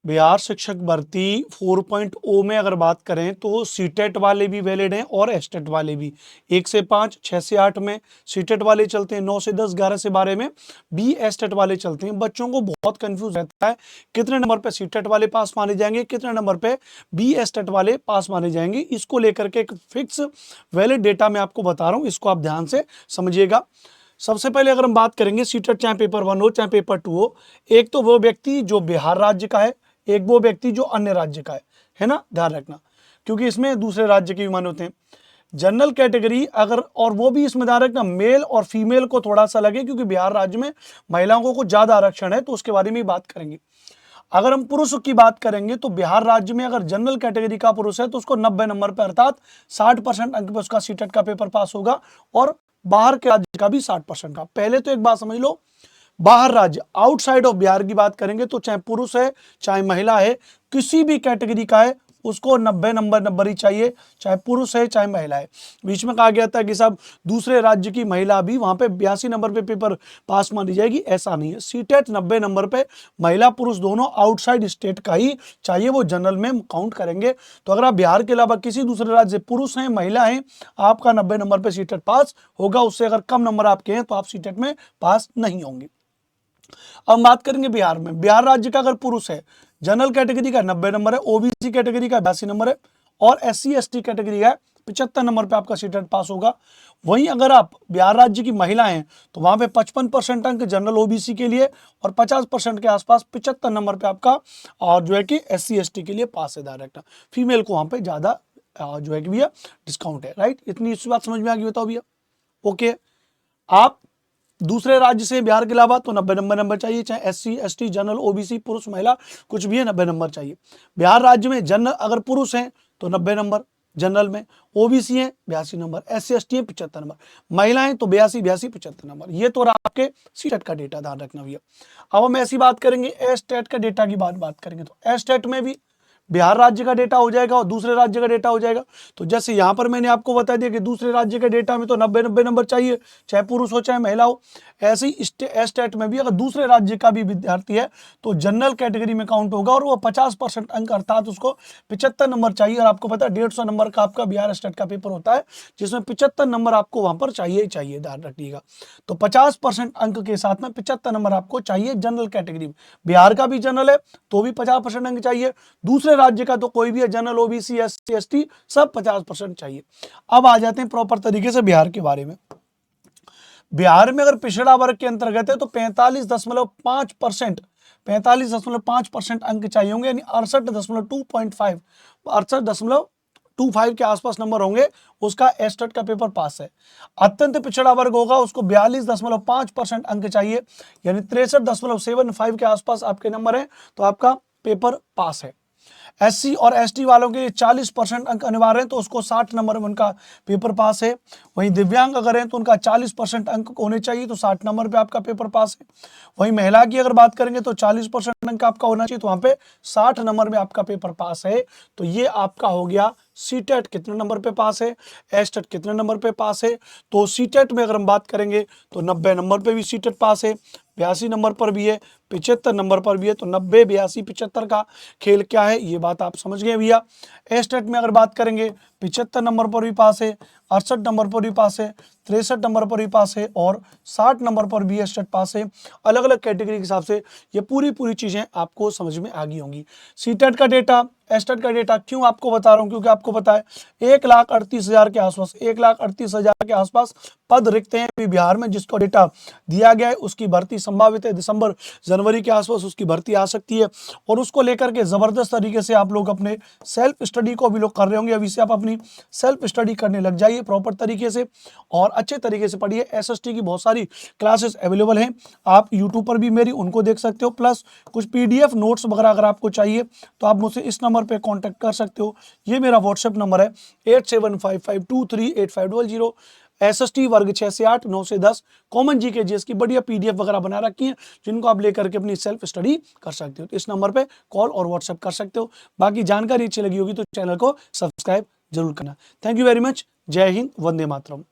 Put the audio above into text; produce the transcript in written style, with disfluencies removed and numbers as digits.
बिहार शिक्षक भर्ती 4.0 में अगर बात करें तो सीटेट वाले भी वैलिड हैं और एस्टेट वाले भी। 1 से 5, 6 से 8 में सीटेट वाले चलते हैं, 9 से 10, 11 से 12 में बी एस्टेट वाले चलते हैं। बच्चों को बहुत कंफ्यूज रहता है कितने नंबर पे सीटेट वाले पास माने जाएंगे, कितने नंबर पे बी एस्टेट वाले पास माने जाएंगे। इसको लेकर के एक फिक्स वैलिड डेटा मैं आपको बता रहा हूँ, इसको आप ध्यान से समझिएगा। सबसे पहले अगर हम बात करेंगे सीटेट चाहे पेपर 1 हो चाहे पेपर 2 हो, एक तो वो व्यक्ति जो बिहार राज्य का है, एक वो व्यक्ति जो अन्य राज्य का है ना, ध्यान रखना, क्योंकि इसमें दूसरे राज्य के विमान होते हैं। जनरल कैटेगरी अगर, और वो भी इसमें ध्यान रखना मेल और फीमेल को थोड़ा सा लगे, क्योंकि बिहार राज्य में महिलाओं को कुछ ज्यादा आरक्षण है, तो उसके बारे में बात करेंगे। अगर हम पुरुष की बात करेंगे तो बिहार राज्य में अगर जनरल कैटेगरी का पुरुष है तो उसको 90 नंबर पर अर्थात 60% अंक पर उसका सीटेट का पेपर पास होगा, और बाहर के राज्य का भी 60% का। पहले तो एक बात समझ लो, बाहर राज्य आउटसाइड ऑफ बिहार की बात करेंगे तो चाहे पुरुष है चाहे महिला है, किसी भी कैटेगरी का है, उसको 90 नंबर ही चाहिए, चाहे पुरुष है चाहे महिला है। बीच में कहा गया था कि साहब दूसरे राज्य की महिला भी वहां पे 82 नंबर पे पेपर पास मानी जाएगी, ऐसा नहीं है। सीटेट 90 नंबर पे महिला पुरुष दोनों आउटसाइड स्टेट का ही चाहिए, वो जनरल में काउंट करेंगे। तो अगर आप बिहार के अलावा किसी दूसरे राज्य से पुरुष हैं महिला हैं, आपका 90 नंबर पे सीटेट पास होगा, उससे अगर कम नंबर आपके हैं तो आप सीटेट में पास नहीं होंगे। अब बात करेंगे बिहार में। बिहार राज्य का अगर पुरुष है, जनरल कैटेगरी का 90 नंबर है, ओबीसी कैटेगरी का 82 नंबर है, और SC ST कैटेगरी का 75 नंबर पे आपका सीटेट पास होगा। वहीं अगर आप बिहार राज्य की महिला हैं तो वहां पे 55% अंक जनरल OBC के लिए और 50% के आसपास 75 नंबर पे आपका और जो है कि SC ST के लिए पास है डायरेक्ट। फीमेल को वहां पे ज्यादा जो है कि भैया डिस्काउंट है, राइट। इतनी इस बात समझ में आ गई, बताओ भैया। ओके, आप दूसरे राज्य से बिहार के अलावा तो 90 नंबर चाहिए, चाहे SC ST जनरल OBC पुरुष महिला कुछ भी है, 90 नंबर चाहिए। बिहार राज्य में जनरल अगर पुरुष हैं तो 90 नंबर जनरल में, OBC है 82 नंबर, SC ST है 75 नंबर, महिलाएं तो 82 75 नंबर। ये तो आपके सीटेट का डेटा, ध्यान रखना भैया। अब हम ऐसी बात करेंगे एस्टेट का डेटा की बात करेंगे तो एस्टेट में भी बिहार राज्य का डेटा हो जाएगा और दूसरे राज्य का डेटा हो जाएगा। तो जैसे यहां पर मैंने आपको बता दिया कि दूसरे राज्य के डेटा में तो 90 नंबर चाहिए, चाहे पुरुष हो चाहे महिला हो। ऐसे ही स्टेट में भी अगर दूसरे राज्य का भी विद्यार्थी है तो जनरल कैटेगरी में काउंट होगा, और वो 50% अंक अर्थात उसको 75 नंबर चाहिए। और आपको पता है 150 नंबर का आपका बिहार स्टेट का पेपर होता है, जिसमें 75 नंबर आपको वहां पर चाहिए ही चाहिए, ध्यान रखिएगा। तो 50% अंक के साथ में 75 नंबर आपको चाहिए जनरल कैटेगरी में। बिहार का भी जनरल है तो भी 50% अंक चाहिए, दूसरे राज्य का तो कोई भी है, जनरल OBC SC ST सब 50% चाहिए। अब आ जाते हैं प्रॉपर तरीके से बिहार के बारे में। बिहार में अगर पिछड़ा वर्ग के अंतर्गत है तो 45.5% अंक चाहिए होंगे, यानी 68.25 के आसपास नंबर होंगे, उसका एस्टेट का पेपर पास है। अत्यंत पिछड़ा वर्ग होगा उसको 42.5% अंक चाहिए, यानी 63.75 के आसपास आपके नंबर है, तो आपका पेपर पास है। SC और ST वालों के लिए 40% अंक अनिवार्य है, तो उसको 60 नंबर में उनका पेपर पास है। वहीं दिव्यांग अगर हैं तो उनका 40% अंक होने चाहिए, तो 60 नंबर पे आपका पेपर पास है। वहीं महिला की अगर बात करेंगे तो 40% अंक आपका होना चाहिए, तो वहां पे 60 नंबर में आपका पेपर पास है। तो ये आपका हो गया सीटेट कितने नंबर पे पास है, एस्टेट कितने नंबर पे पास है। तो सीटेट में अगर हम बात करेंगे तो 90 नंबर पे भी सीटेट पास है, 82 नंबर पर भी है, 75 नंबर पर भी है। तो 90 82 75 का खेल क्या है, ये बात आप समझ गए भैया। एस्टेट में अगर बात करेंगे 75 नंबर पर भी पास है, 68 नंबर पर भी पास है, 63 नंबर पर भी पास है, और 60 नंबर पर भी एस्टेट पास है। अलग अलग कैटेगरी के हिसाब से ये पूरी चीजें आपको समझ में आ गई होंगी। सीटेट का डेटा, एस्टेट का डेटा क्यों आपको बता रहा हूं, क्योंकि आपको पता है 1,38,000 के आसपास, 1,38,000 के आसपास पद रिक्त हैं अभी बिहार में, जिसको डेटा दिया गया है उसकी भर्ती संभावित है दिसंबर जनवरी के आसपास उसकी भर्ती आ सकती है। और उसको लेकर के जबरदस्त तरीके से आप लोग अपने सेल्फ स्टडी को भी लोग कर रहे होंगे, अभी से आप अपनी सेल्फ स्टडी करने लग जाइए प्रॉपर तरीके से और अच्छे तरीके से पढ़िए। SST की बहुत सारी क्लासेस अवेलेबल हैं, आप यूट्यूब पर भी मेरी उनको देख सकते हो, प्लस कुछ PDF नोट्स वगैरह अगर आपको चाहिए तो आप मुझसे इस नंबर पे कांटेक्ट कर सकते हो। ये मेरा व्हाट्सएप नंबर है 8755238500। SST वर्ग 6 से 8, 9 से 10 कॉमन GK GS की बढ़िया PDF वगैरह बना रखी है, जिनको आप लेकर के अपनी सेल्फ स्टडी कर सकते हो। तो इस नंबर पे कॉल और व्हाट्सएप कर सकते हो। बाकी जानकारी अच्छी लगी होगी तो चैनल को सब्सक्राइब जरूर करना। Thank you very much. जय हिंद, वंदे मातरम।